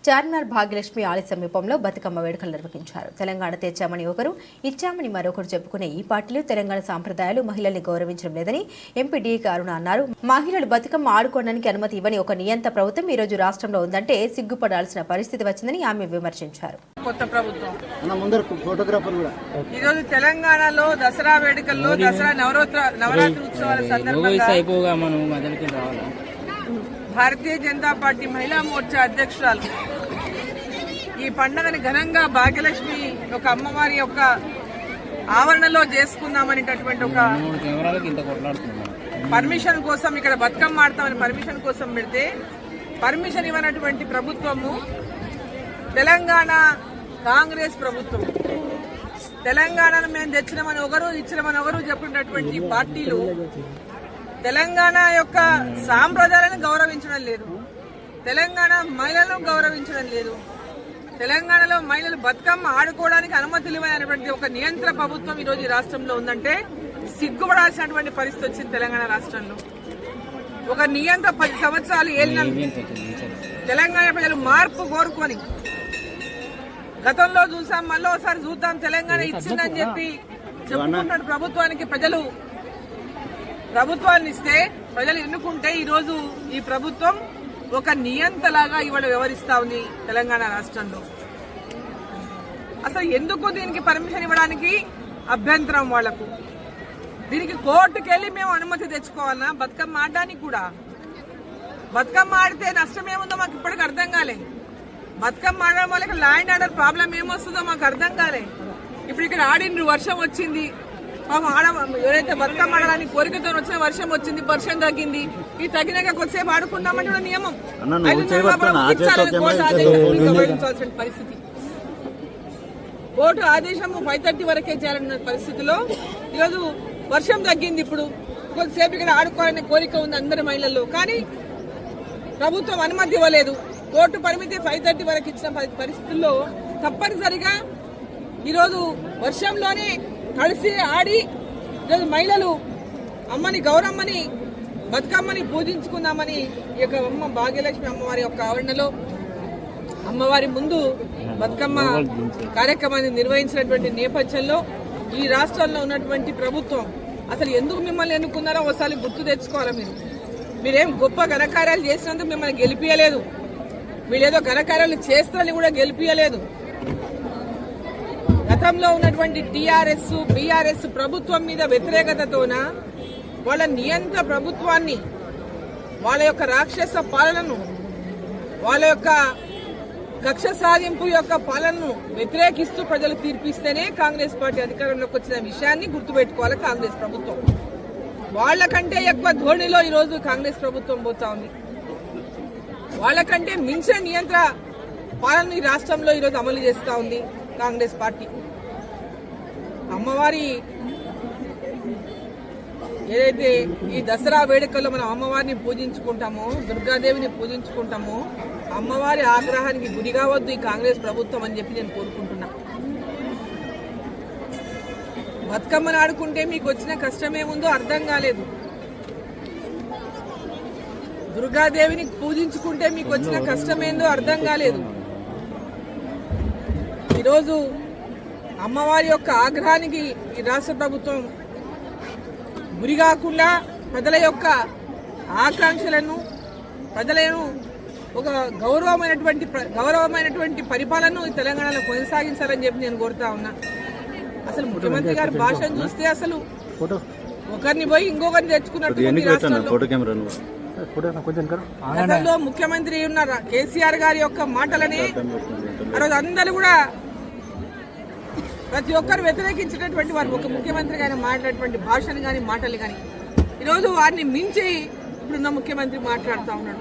చార్మినార్ భాగ్యలక్ష్మి ఆలయ సమీపంలో బతుకమ్మ వేడుకలు నిర్వహించారు. తెలంగాణ తెచ్చామని ఒకరు, ఇచ్చామని మరొకరు చెప్పుకునే ఈ పార్టీలు తెలంగాణ సాంప్రదాయాలు మహిళల్ని గౌరవించడం లేదని ఎంపీ డీకే అరుణ అన్నారు. మహిళలు బతుకమ్మ ఆడుకోవడానికి అనుమతి ఇవ్వని ఒక నియంత ప్రభుత్వం ఈ రోజు రాష్ట్రంలో ఉందంటే సిగ్గుపడాల్సిన పరిస్థితి వచ్చిందని ఆమె విమర్శించారు. కొత్త ప్రభుత్వం ఈ రోజు తెలంగాణలో దసరా వేడుకల్లో దసరా నవరాత్రి ఉత్సవాల సందర్భంగా భారతీయ జనతా పార్టీ మహిళా మోర్చా అధ్యక్షురాలు ఈ పండుగని ఘనంగా భాగ్యలక్ష్మి ఒక అమ్మవారి యొక్క ఆవరణలో చేసుకుందామనేటటువంటి ఒక పర్మిషన్ కోసం ఇక్కడ బతుకమ్మ ఆడతామని పర్మిషన్ కోసం పెడితే పర్మిషన్ ఇవ్వనటువంటి ప్రభుత్వము తెలంగాణ కాంగ్రెస్ ప్రభుత్వం. తెలంగాణను మేము తెచ్చినామని ఒకరు ఇచ్చినామని ఒకరు చెప్పినటువంటి పార్టీలు తెలంగాణ యొక్క సాంప్రదాయాలను గౌరవించడం లేదు, తెలంగాణ మహిళలను గౌరవించడం లేదు, తెలంగాణలో మహిళలు బతుకమ్మ ఆడుకోవడానికి అనుమతులు ఇవ్వనటువంటి ఒక నియంత్రణ ప్రభుత్వం ఈ రోజు ఈ రాష్ట్రంలో ఉందంటే సిగ్గుపడాల్సినటువంటి పరిస్థితి వచ్చింది. తెలంగాణ రాష్ట్రంలో ఒక నియంత్రణ 10 సంవత్సరాలు ఏలిన తెలంగాణ ప్రజలు మార్పు కోరుకొని గతంలో చూసాం, మళ్ళీ ఒకసారి చూద్దాం, తెలంగాణ ఇచ్చిందని చెప్పి చెప్పుకుంటున్న ప్రభుత్వానికి ప్రభుత్వాన్ని ఇస్తే ప్రజలు ఎన్నుకుంటే ఈ రోజు ఈ ప్రభుత్వం ఒక నియంతలాగా ఇవాళ వ్యవహరిస్తా ఉంది తెలంగాణ రాష్ట్రంలో. అసలు ఎందుకు దీనికి పర్మిషన్ ఇవ్వడానికి అభ్యంతరం వాళ్లకు? దీనికి కోర్టుకు వెళ్లి మేము అనుమతి తెచ్చుకోవాలన్నా? బతుకమ్మ ఆడడానికి కూడా బతుకమ్మ ఆడితే నష్టం ఏముందో మాకు ఇప్పటికి అర్థం కాలే. బతుకమ్మ ఆడడం వల్ల ల్యాండ్ ఆర్డర్ ప్రాబ్లం ఏమొస్తుందో మాకు అర్థం కాలే. ఇప్పుడు ఇక్కడ ఆడిండ్రు, వర్షం వచ్చింది, ఎవరైతే బతుకమ్మ ఆడడానికి కోరికతో వచ్చిన వర్షం వచ్చింది, వర్షం తగ్గింది, ఈ తగినాక కొద్దిసేపు ఆడుకుందామంటే నియమం పరిస్థితి. కోర్టు ఆదేశం 5:30 వరకే చేయాలన్న పరిస్థితిలో ఈరోజు వర్షం తగ్గింది, ఇప్పుడు కొద్దిసేపు ఇక్కడ ఆడుకోవాలనే కోరిక ఉంది అందరి మహిళల్లో, కానీ ప్రభుత్వం అనుమతి ఇవ్వలేదు. కోర్టు పరిమితి 5:30 వరకు ఇచ్చిన పరిస్థితుల్లో తప్పనిసరిగా ఈరోజు వర్షంలోనే కలిసి ఆడి ఈరోజు మహిళలు అమ్మని గౌరమ్మని బతుకమ్మని పూజించుకుందామని ఈ యొక్క అమ్మ భాగ్యలక్ష్మి అమ్మవారి యొక్క ఆవరణలో అమ్మవారి ముందు బతుకమ్మ కార్యక్రమాన్ని నిర్వహించినటువంటి నేపథ్యంలో ఈ రాష్ట్రంలో ఉన్నటువంటి ప్రభుత్వం అసలు ఎందుకు మిమ్మల్ని ఎన్నుకున్నారో ఒకసారి గుర్తు తెచ్చుకోవాలి. మీరేం గొప్ప ఘనకార్యాలు చేసినందుకు మిమ్మల్ని గెలిపియలేదు, వీళ్ళేదో ఘనకార్యాలు చేస్తారని కూడా గెలిపియలేదు. గతంలో ఉన్నటువంటి టీఆర్ఎస్ బీఆర్ఎస్ ప్రభుత్వం మీద వ్యతిరేకతతోన వాళ్ళ నియంత్ర ప్రభుత్వాన్ని, వాళ్ళ యొక్క రాక్షస పాలనను, వాళ్ళ యొక్క కక్ష సాధింపు యొక్క పాలనను వ్యతిరేకిస్తూ ప్రజలు తీర్పిస్తేనే కాంగ్రెస్ పార్టీ అధికారంలోకి వచ్చిన విషయాన్ని గుర్తుపెట్టుకోవాలి కాంగ్రెస్ ప్రభుత్వం. వాళ్లకంటే ఎక్కువ ధోరణిలో ఈరోజు కాంగ్రెస్ ప్రభుత్వం పోతా ఉంది. వాళ్లకంటే మించిన నియంత్ర పాలన ఈ రాష్ట్రంలో ఈరోజు అమలు చేస్తా ఉంది కాంగ్రెస్ పార్టీ. అమ్మవారి ఏదైతే ఈ దసరా వేడుకల్లో మనం అమ్మవారిని పూజించుకుంటామో, దుర్గాదేవిని పూజించుకుంటామో, అమ్మవారి ఆగ్రహానికి గురి కావద్దు ఈ కాంగ్రెస్ ప్రభుత్వం అని చెప్పి నేను కోరుకుంటున్నా. బతుకమ్మను ఆడుకుంటే మీకు వచ్చిన కష్టమేముందో అర్థం కాలేదు, దుర్గాదేవిని పూజించుకుంటే మీకు వచ్చిన కష్టమేందో అర్థం కాలేదు. ఈరోజు అమ్మవారి యొక్క ఆగ్రహానికి ఈ రాష్ట్ర ప్రభుత్వం గురి కాకుండా ప్రజల యొక్క ఆకాంక్షలను, ప్రజలను ఒక గౌరవమైనటువంటి పరిపాలనను తెలంగాణలో కొనసాగించాలని చెప్పి నేను కోరుతా ఉన్నా. అసలు ముఖ్యమంత్రి గారి భాషను చూస్తే అసలు ఒకరిని పోయి ఇంకొకరిని తెచ్చుకున్నట్టు. గతంలో ముఖ్యమంత్రి ఉన్న కేసీఆర్ గారి యొక్క మాటలని ఆ రోజు అందరూ కూడా ప్రతి ఒక్కరు వ్యతిరేకించినటువంటి వారు, ఒక ముఖ్యమంత్రి గారి మాట్లాడేటువంటి భాషను కానీ మాటలు కానీ ఈరోజు వారిని మించి ఇప్పుడున్న ముఖ్యమంత్రి మాట్లాడుతూ ఉన్నాడు.